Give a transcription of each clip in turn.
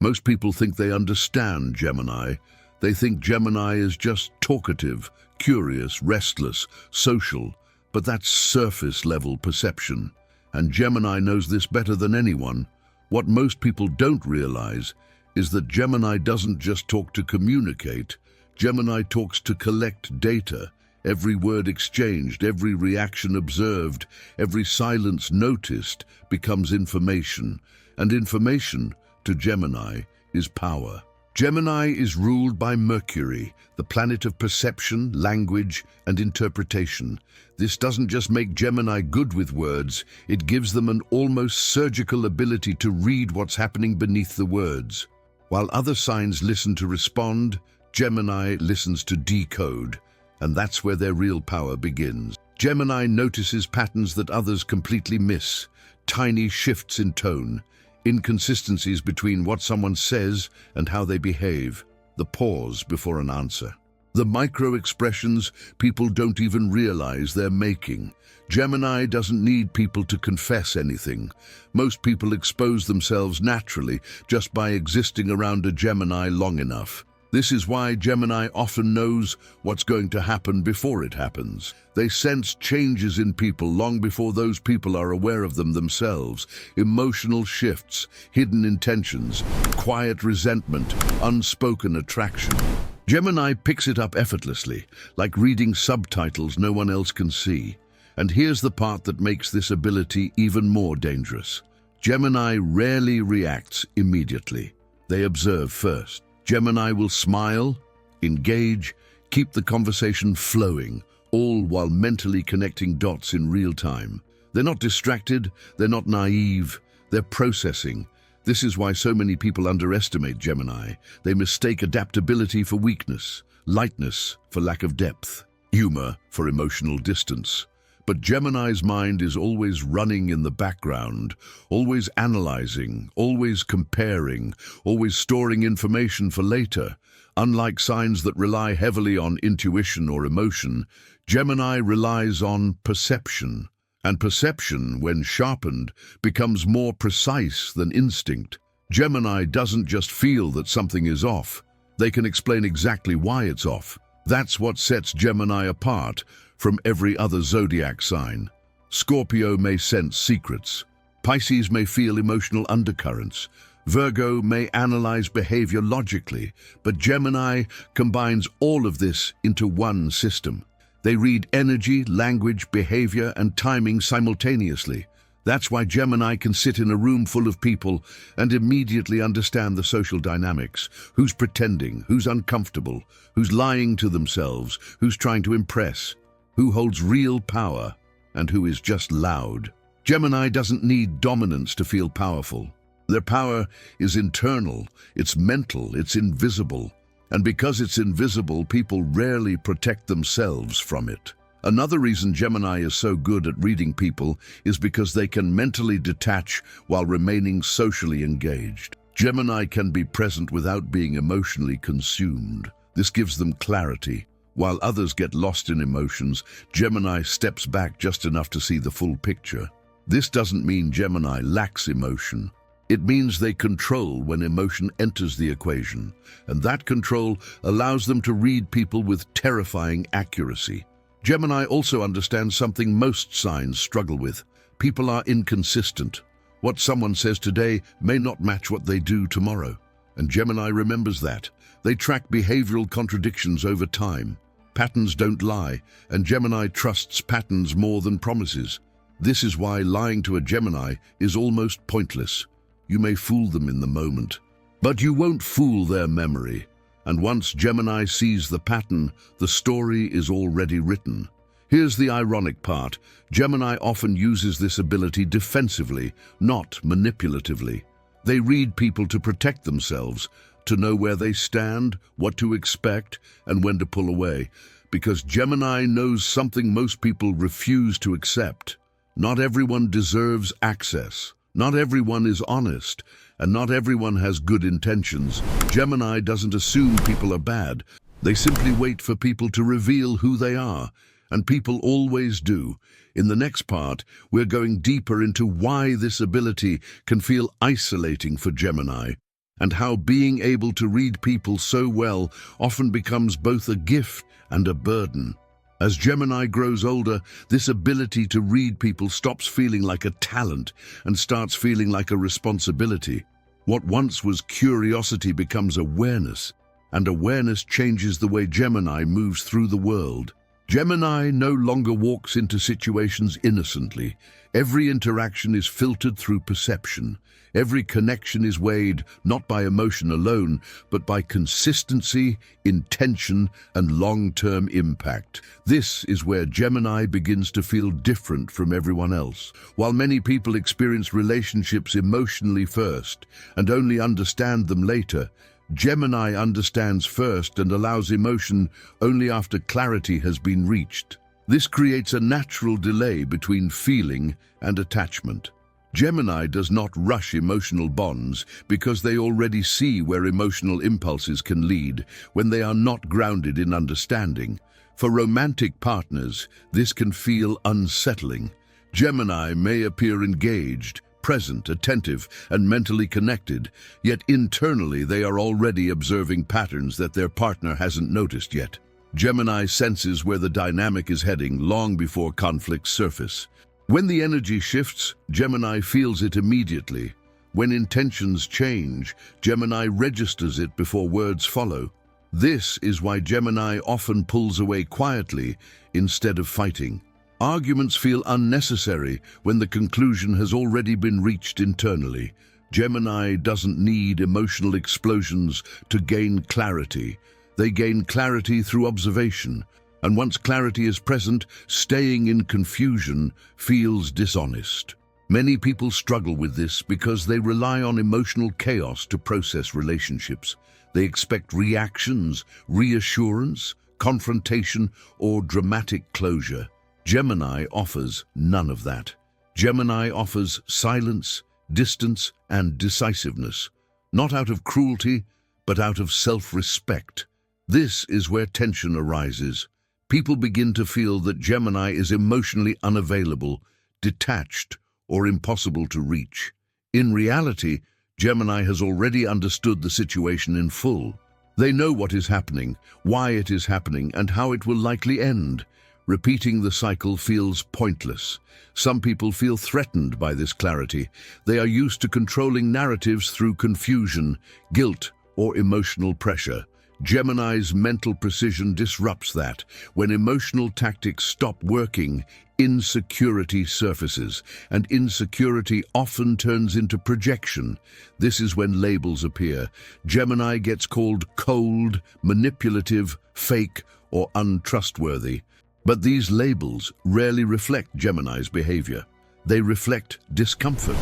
Most people think they understand Gemini. They think Gemini is just talkative, curious, restless, social, but that's surface-level perception. And Gemini knows this better than anyone. What most people don't realize is that Gemini doesn't just talk to communicate. Gemini talks to collect data. Every word exchanged, every reaction observed, every silence noticed becomes information. And information, to Gemini, is power. Gemini is ruled by Mercury, the planet of perception, language, and interpretation. This doesn't just make Gemini good with words, it gives them an almost surgical ability to read what's happening beneath the words. While other signs listen to respond, Gemini listens to decode, and that's where their real power begins. Gemini notices patterns that others completely miss, tiny shifts in tone, inconsistencies between what someone says and how they behave, the pause before an answer. The micro-expressions people don't even realize they're making. Gemini doesn't need people to confess anything. Most people expose themselves naturally just by existing around a Gemini long enough. This is why Gemini often knows what's going to happen before it happens. They sense changes in people long before those people are aware of them themselves. Emotional shifts, hidden intentions, quiet resentment, unspoken attraction. Gemini picks it up effortlessly, like reading subtitles no one else can see. And here's the part that makes this ability even more dangerous. Gemini rarely reacts immediately. They observe first. Gemini will smile, engage, keep the conversation flowing, all while mentally connecting dots in real time. They're not distracted, they're not naive, they're processing. This is why so many people underestimate Gemini. They mistake adaptability for weakness, lightness for lack of depth, humor for emotional distance. But Gemini's mind is always running in the background, always analyzing, always comparing, always storing information for later. Unlike signs that rely heavily on intuition or emotion, Gemini relies on perception. And perception, when sharpened, becomes more precise than instinct. Gemini doesn't just feel that something is off. They can explain exactly why it's off. That's what sets Gemini apart from every other zodiac sign. Scorpio may sense secrets. Pisces may feel emotional undercurrents. Virgo may analyze behavior logically, but Gemini combines all of this into one system. They read energy, language, behavior, and timing simultaneously. That's why Gemini can sit in a room full of people and immediately understand the social dynamics. Who's pretending, who's uncomfortable, who's lying to themselves, who's trying to impress, who holds real power, and who is just loud. Gemini doesn't need dominance to feel powerful. Their power is internal, it's mental, it's invisible. And because it's invisible, people rarely protect themselves from it. Another reason Gemini is so good at reading people is because they can mentally detach while remaining socially engaged. Gemini can be present without being emotionally consumed. This gives them clarity. While others get lost in emotions, Gemini steps back just enough to see the full picture. This doesn't mean Gemini lacks emotion. It means they control when emotion enters the equation, and that control allows them to read people with terrifying accuracy. Gemini also understands something most signs struggle with. People are inconsistent. What someone says today may not match what they do tomorrow, and Gemini remembers that. They track behavioral contradictions over time. Patterns don't lie, and Gemini trusts patterns more than promises. This is why lying to a Gemini is almost pointless. You may fool them in the moment, but you won't fool their memory. And once Gemini sees the pattern, the story is already written. Here's the ironic part. Gemini often uses this ability defensively, not manipulatively. They read people to protect themselves, to know where they stand, what to expect, and when to pull away. Because Gemini knows something most people refuse to accept. Not everyone deserves access. Not everyone is honest, and not everyone has good intentions. Gemini doesn't assume people are bad. They simply wait for people to reveal who they are, and people always do. In the next part, we're going deeper into why this ability can feel isolating for Gemini. and how being able to read people so well often becomes both a gift and a burden. As Gemini grows older, this ability to read people stops feeling like a talent and starts feeling like a responsibility. What once was curiosity becomes awareness, and awareness changes the way Gemini moves through the world. Gemini no longer walks into situations innocently. Every interaction is filtered through perception. Every connection is weighed not by emotion alone, but by consistency, intention, and long-term impact. This is where Gemini begins to feel different from everyone else. While many people experience relationships emotionally first and only understand them later, Gemini understands first and allows emotion only after clarity has been reached. This creates a natural delay between feeling and attachment. Gemini does not rush emotional bonds because they already see where emotional impulses can lead when they are not grounded in understanding. For romantic partners, this can feel unsettling. Gemini may appear engaged, present, attentive, and mentally connected, yet internally they are already observing patterns that their partner hasn't noticed yet. Gemini senses where the dynamic is heading long before conflicts surface. When the energy shifts, Gemini feels it immediately. When intentions change, Gemini registers it before words follow. This is why Gemini often pulls away quietly instead of fighting. Arguments feel unnecessary when the conclusion has already been reached internally. Gemini doesn't need emotional explosions to gain clarity. They gain clarity through observation. And once clarity is present, staying in confusion feels dishonest. Many people struggle with this because they rely on emotional chaos to process relationships. They expect reactions, reassurance, confrontation, or dramatic closure. Gemini offers none of that. Gemini offers silence, distance, and decisiveness, not out of cruelty, but out of self-respect. This is where tension arises. People begin to feel that Gemini is emotionally unavailable, detached, or impossible to reach. In reality, Gemini has already understood the situation in full. They know what is happening, why it is happening, and how it will likely end. Repeating the cycle feels pointless. Some people feel threatened by this clarity. They are used to controlling narratives through confusion, guilt, or emotional pressure. Gemini's mental precision disrupts that. When emotional tactics stop working, insecurity surfaces, and insecurity often turns into projection. This is when labels appear. Gemini gets called cold, manipulative, fake, or untrustworthy. But these labels rarely reflect Gemini's behavior. They reflect discomfort.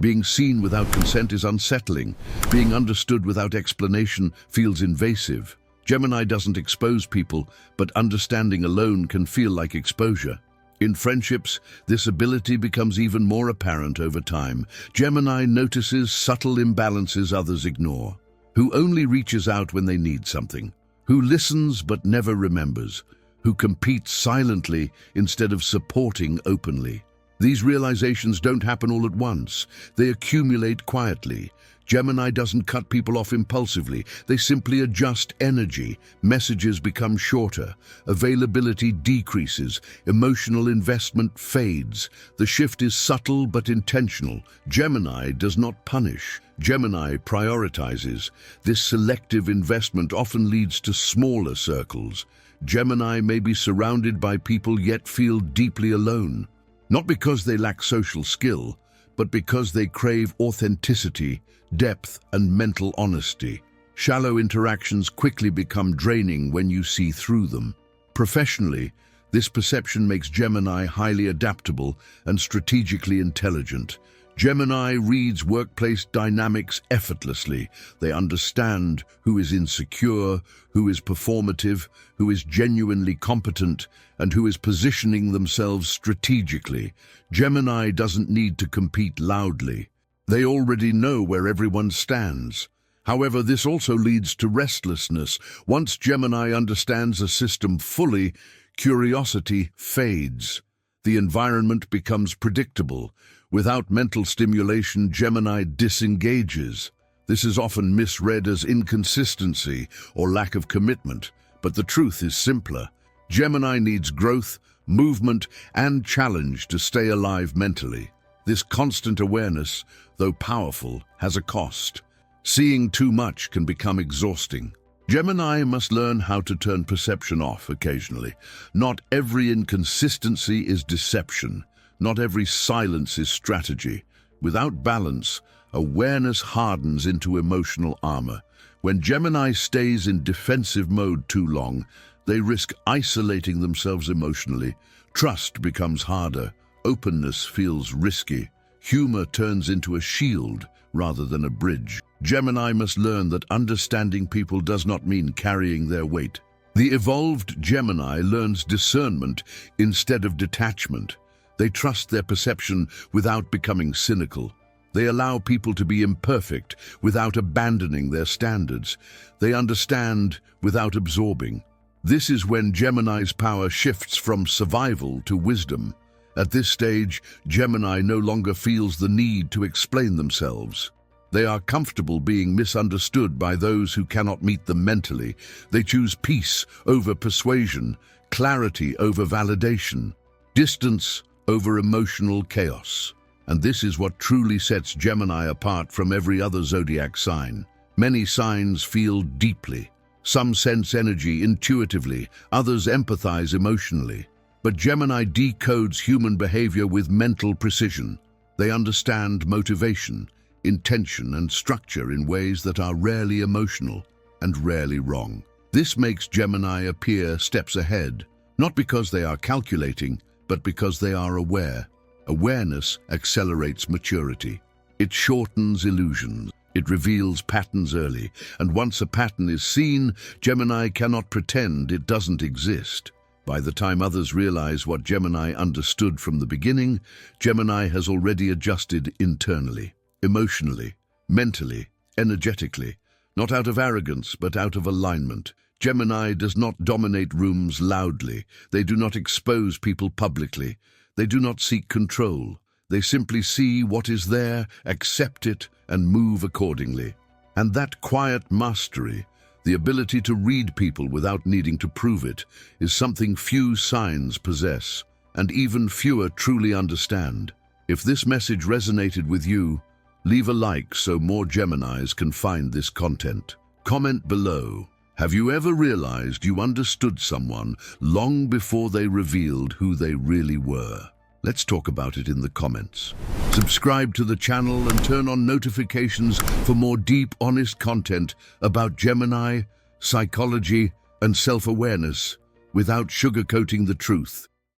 Being seen without consent is unsettling. Being understood without explanation feels invasive. Gemini doesn't expose people, but understanding alone can feel like exposure. In friendships, this ability becomes even more apparent over time. Gemini notices subtle imbalances others ignore. Who only reaches out when they need something. Who listens but never remembers. Who competes silently instead of supporting openly. These realizations don't happen all at once. They accumulate quietly. Gemini doesn't cut people off impulsively. They simply adjust energy. Messages become shorter. Availability decreases. Emotional investment fades. The shift is subtle but intentional. Gemini does not punish. Gemini prioritizes. This selective investment often leads to smaller circles. Gemini may be surrounded by people yet feel deeply alone. Not because they lack social skill, but because they crave authenticity, depth, and mental honesty. Shallow interactions quickly become draining when you see through them. Professionally, this perception makes Gemini highly adaptable and strategically intelligent. Gemini reads workplace dynamics effortlessly. They understand who is insecure, who is performative, who is genuinely competent, and who is positioning themselves strategically. Gemini doesn't need to compete loudly. They already know where everyone stands. However, this also leads to restlessness. Once Gemini understands a system fully, curiosity fades. The environment becomes predictable. Without mental stimulation, Gemini disengages. This is often misread as inconsistency or lack of commitment, but the truth is simpler. Gemini needs growth, movement, and challenge to stay alive mentally. This constant awareness, though powerful, has a cost. Seeing too much can become exhausting. Gemini must learn how to turn perception off occasionally. Not every inconsistency is deception. Not every silence is strategy. Without balance, awareness hardens into emotional armor. When Gemini stays in defensive mode too long, they risk isolating themselves emotionally. Trust becomes harder. Openness feels risky. Humor turns into a shield rather than a bridge. Gemini must learn that understanding people does not mean carrying their weight. The evolved Gemini learns discernment instead of detachment. They trust their perception without becoming cynical. They allow people to be imperfect without abandoning their standards. They understand without absorbing. This is when Gemini's power shifts from survival to wisdom. At this stage, Gemini no longer feels the need to explain themselves. They are comfortable being misunderstood by those who cannot meet them mentally. They choose peace over persuasion, clarity over validation, distance over emotional chaos. And this is what truly sets Gemini apart from every other zodiac sign. Many signs feel deeply. Some sense energy intuitively, others empathize emotionally. But Gemini decodes human behavior with mental precision. They understand motivation, intention, and structure in ways that are rarely emotional and rarely wrong. This makes Gemini appear steps ahead, not because they are calculating, but because they are aware. Awareness accelerates maturity. It shortens illusions. It reveals patterns early, and once a pattern is seen, Gemini cannot pretend it doesn't exist. By the time others realize what Gemini understood from the beginning, Gemini has already adjusted internally, emotionally, mentally, energetically, not out of arrogance, but out of alignment. Gemini does not dominate rooms loudly. They do not expose people publicly. They do not seek control. They simply see what is there, accept it, and move accordingly. And that quiet mastery, the ability to read people without needing to prove it, is something few signs possess, and even fewer truly understand. If this message resonated with you, leave a like so more Geminis can find this content. Comment below. Have you ever realized you understood someone long before they revealed who they really were? Let's talk about it in the comments. Subscribe to the channel and turn on notifications for more deep, honest content about Gemini, psychology, and self-awareness without sugarcoating the truth.